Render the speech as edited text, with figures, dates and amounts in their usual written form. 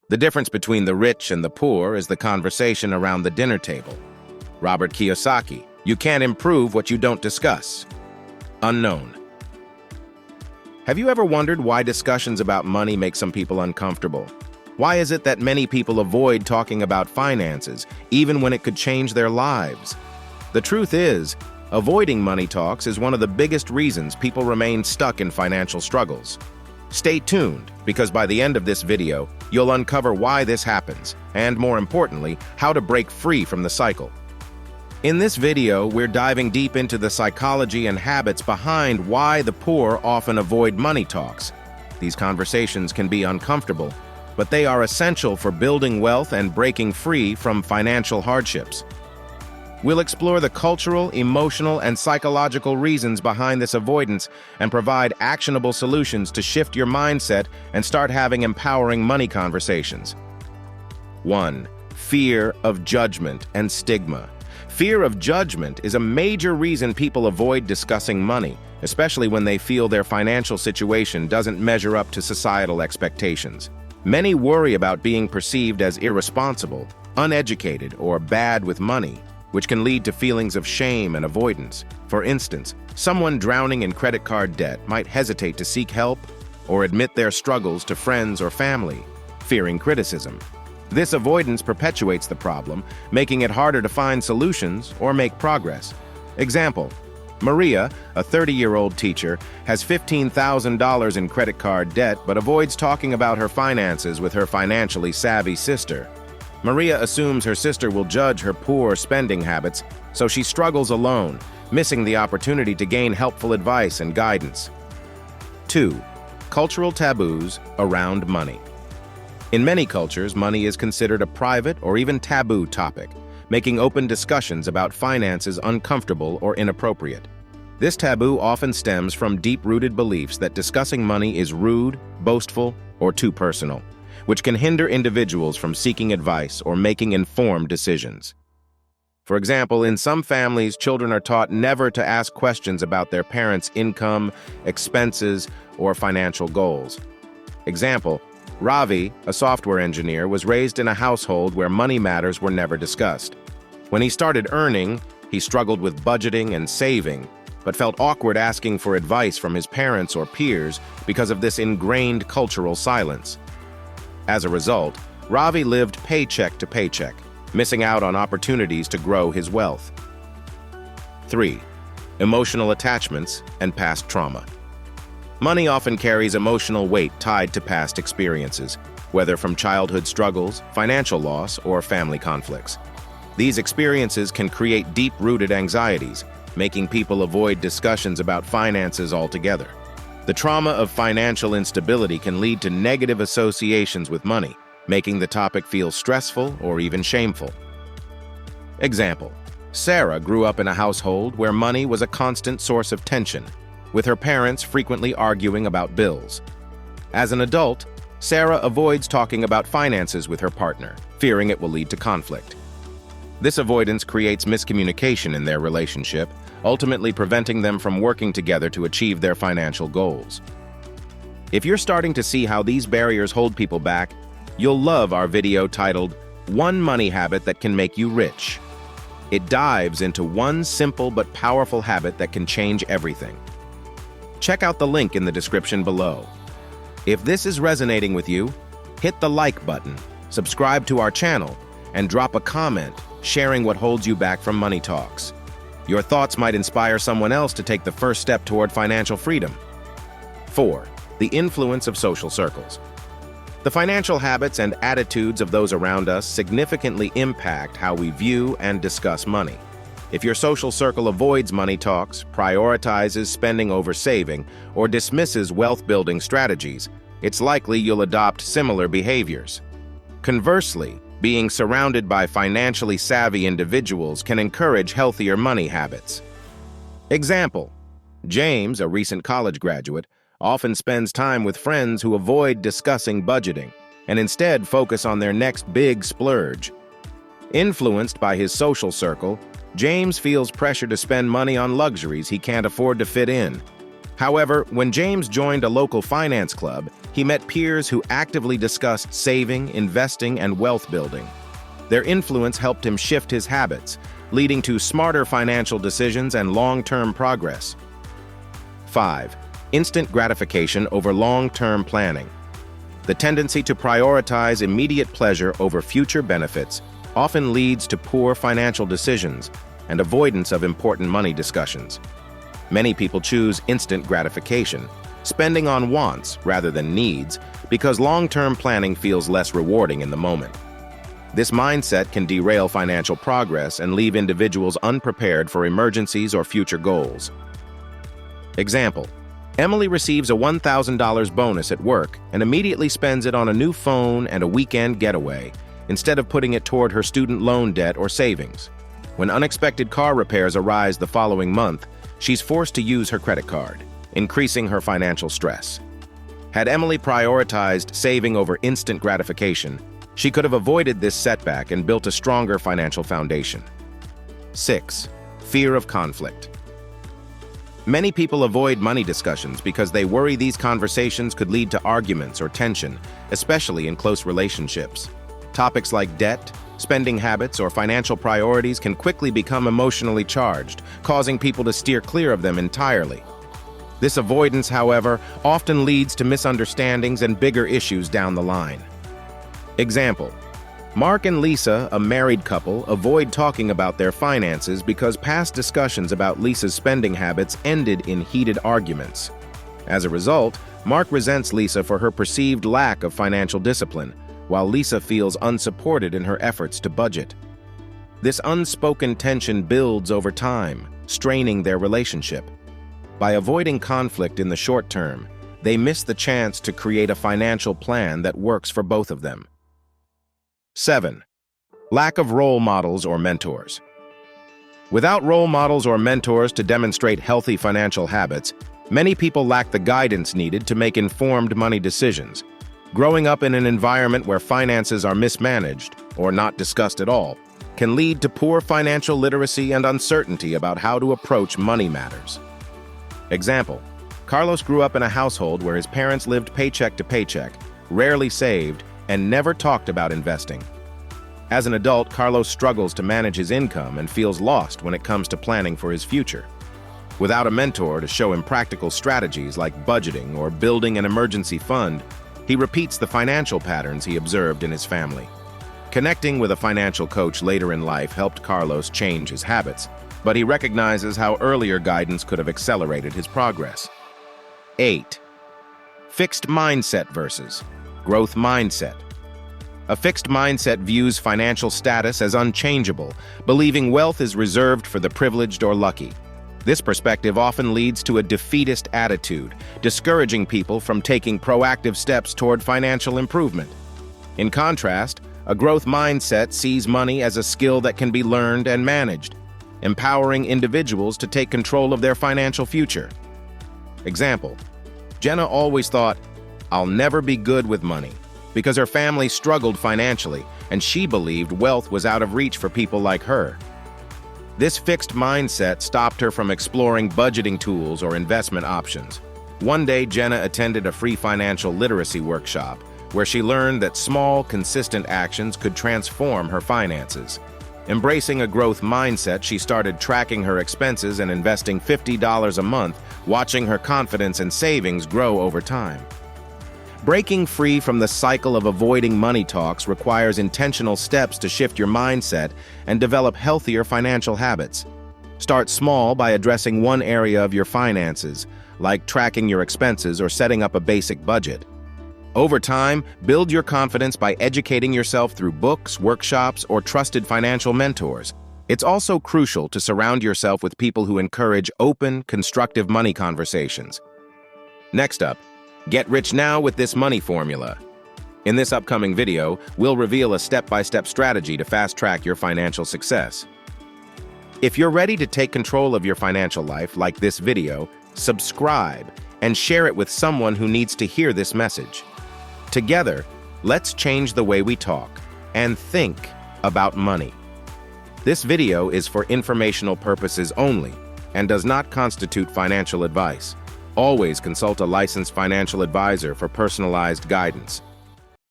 The difference between the rich and the poor is the conversation around the dinner table. Robert Kiyosaki, you can't improve what you don't discuss. Unknown. Have you ever wondered why discussions about money make some people uncomfortable? Why is it that many people avoid talking about finances, even when it could change their lives? The truth is, avoiding money talks is one of the biggest reasons people remain stuck in financial struggles. Stay tuned, because by the end of this video, you'll uncover why this happens, and more importantly, how to break free from the cycle. In this video, we're diving deep into the psychology and habits behind why the poor often avoid money talks. These conversations can be uncomfortable, but they are essential for building wealth and breaking free from financial hardships. We'll explore the cultural, emotional, and psychological reasons behind this avoidance and provide actionable solutions to shift your mindset and start having empowering money conversations. 1. Fear of judgment and stigma. Fear of judgment is a major reason people avoid discussing money, especially when they feel their financial situation doesn't measure up to societal expectations. Many worry about being perceived as irresponsible, uneducated, or bad with money, which can lead to feelings of shame and avoidance. For instance, someone drowning in credit card debt might hesitate to seek help or admit their struggles to friends or family, fearing criticism. This avoidance perpetuates the problem, making it harder to find solutions or make progress. Example: Maria, a 30-year-old teacher, has $15,000 in credit card debt but avoids talking about her finances with her financially savvy sister. Maria assumes her sister will judge her poor spending habits, so she struggles alone, missing the opportunity to gain helpful advice and guidance. 2. Cultural taboos around money. In many cultures, money is considered a private or even taboo topic, making open discussions about finances uncomfortable or inappropriate. This taboo often stems from deep-rooted beliefs that discussing money is rude, boastful, or too personal, which can hinder individuals from seeking advice or making informed decisions. For example, in some families, children are taught never to ask questions about their parents' income, expenses, or financial goals. Example: Ravi, a software engineer, was raised in a household where money matters were never discussed. When he started earning, he struggled with budgeting and saving, but felt awkward asking for advice from his parents or peers because of this ingrained cultural silence. As a result, Ravi lived paycheck to paycheck, missing out on opportunities to grow his wealth. 3. Emotional attachments and past trauma. Money often carries emotional weight tied to past experiences, whether from childhood struggles, financial loss, or family conflicts. These experiences can create deep-rooted anxieties, making people avoid discussions about finances altogether. The trauma of financial instability can lead to negative associations with money, making the topic feel stressful or even shameful. Example: Sarah grew up in a household where money was a constant source of tension, with her parents frequently arguing about bills. As an adult, Sarah avoids talking about finances with her partner, fearing it will lead to conflict. This avoidance creates miscommunication in their relationship, ultimately preventing them from working together to achieve their financial goals. If you're starting to see how these barriers hold people back, you'll love our video titled, "One Money Habit That Can Make You Rich." It dives into one simple but powerful habit that can change everything. Check out the link in the description below. If this is resonating with you, hit the like button, subscribe to our channel, and drop a comment sharing what holds you back from money talks. Your thoughts might inspire someone else to take the first step toward financial freedom. 4. The influence of social circles. The financial habits and attitudes of those around us significantly impact how we view and discuss money. If your social circle avoids money talks, prioritizes spending over saving, or dismisses wealth-building strategies, it's likely you'll adopt similar behaviors. Conversely, being surrounded by financially savvy individuals can encourage healthier money habits. Example: James, a recent college graduate, often spends time with friends who avoid discussing budgeting and instead focus on their next big splurge. Influenced by his social circle, James feels pressure to spend money on luxuries he can't afford to fit in. However, when James joined a local finance club, he met peers who actively discussed saving, investing, and wealth building. Their influence helped him shift his habits, leading to smarter financial decisions and long-term progress. 5. Instant gratification over long-term planning. The tendency to prioritize immediate pleasure over future benefits often leads to poor financial decisions and avoidance of important money discussions. Many people choose instant gratification, spending on wants rather than needs, because long-term planning feels less rewarding in the moment. This mindset can derail financial progress and leave individuals unprepared for emergencies or future goals. Example: Emily receives a $1,000 bonus at work and immediately spends it on a new phone and a weekend getaway, instead of putting it toward her student loan debt or savings. When unexpected car repairs arise the following month, she's forced to use her credit card, increasing her financial stress. Had Emily prioritized saving over instant gratification, she could have avoided this setback and built a stronger financial foundation. 6. Fear of conflict. Many people avoid money discussions because they worry these conversations could lead to arguments or tension, especially in close relationships. Topics like debt, spending habits, or financial priorities can quickly become emotionally charged, causing people to steer clear of them entirely. This avoidance, however, often leads to misunderstandings and bigger issues down the line. Example: Mark and Lisa, a married couple, avoid talking about their finances because past discussions about Lisa's spending habits ended in heated arguments. As a result, Mark resents Lisa for her perceived lack of financial discipline, while Lisa feels unsupported in her efforts to budget. This unspoken tension builds over time, straining their relationship. By avoiding conflict in the short term, they miss the chance to create a financial plan that works for both of them. 7. Lack of role models or mentors. Without role models or mentors to demonstrate healthy financial habits, many people lack the guidance needed to make informed money decisions. Growing up in an environment where finances are mismanaged or not discussed at all can lead to poor financial literacy and uncertainty about how to approach money matters. Example: Carlos grew up in a household where his parents lived paycheck to paycheck, rarely saved, and never talked about investing. As an adult, Carlos struggles to manage his income and feels lost when it comes to planning for his future. Without a mentor to show him practical strategies like budgeting or building an emergency fund, he repeats the financial patterns he observed in his family. Connecting with a financial coach later in life helped Carlos change his habits, but he recognizes how earlier guidance could have accelerated his progress. 8. Fixed mindset versus growth mindset. A fixed mindset views financial status as unchangeable, believing wealth is reserved for the privileged or lucky. This perspective often leads to a defeatist attitude, discouraging people from taking proactive steps toward financial improvement. In contrast, a growth mindset sees money as a skill that can be learned and managed, empowering individuals to take control of their financial future. Example: Jenna always thought, "I'll never be good with money," because her family struggled financially and she believed wealth was out of reach for people like her. This fixed mindset stopped her from exploring budgeting tools or investment options. One day, Jenna attended a free financial literacy workshop where she learned that small, consistent actions could transform her finances. Embracing a growth mindset, she started tracking her expenses and investing $50 a month, watching her confidence and savings grow over time. Breaking free from the cycle of avoiding money talks requires intentional steps to shift your mindset and develop healthier financial habits. Start small by addressing one area of your finances, like tracking your expenses or setting up a basic budget. Over time, build your confidence by educating yourself through books, workshops, or trusted financial mentors. It's also crucial to surround yourself with people who encourage open, constructive money conversations. Next up, get rich now with this money formula. In this upcoming video, we'll reveal a step-by-step strategy to fast-track your financial success. If you're ready to take control of your financial life, like this video, subscribe and share it with someone who needs to hear this message. Together, let's change the way we talk and think about money. This video is for informational purposes only and does not constitute financial advice. Always consult a licensed financial advisor for personalized guidance.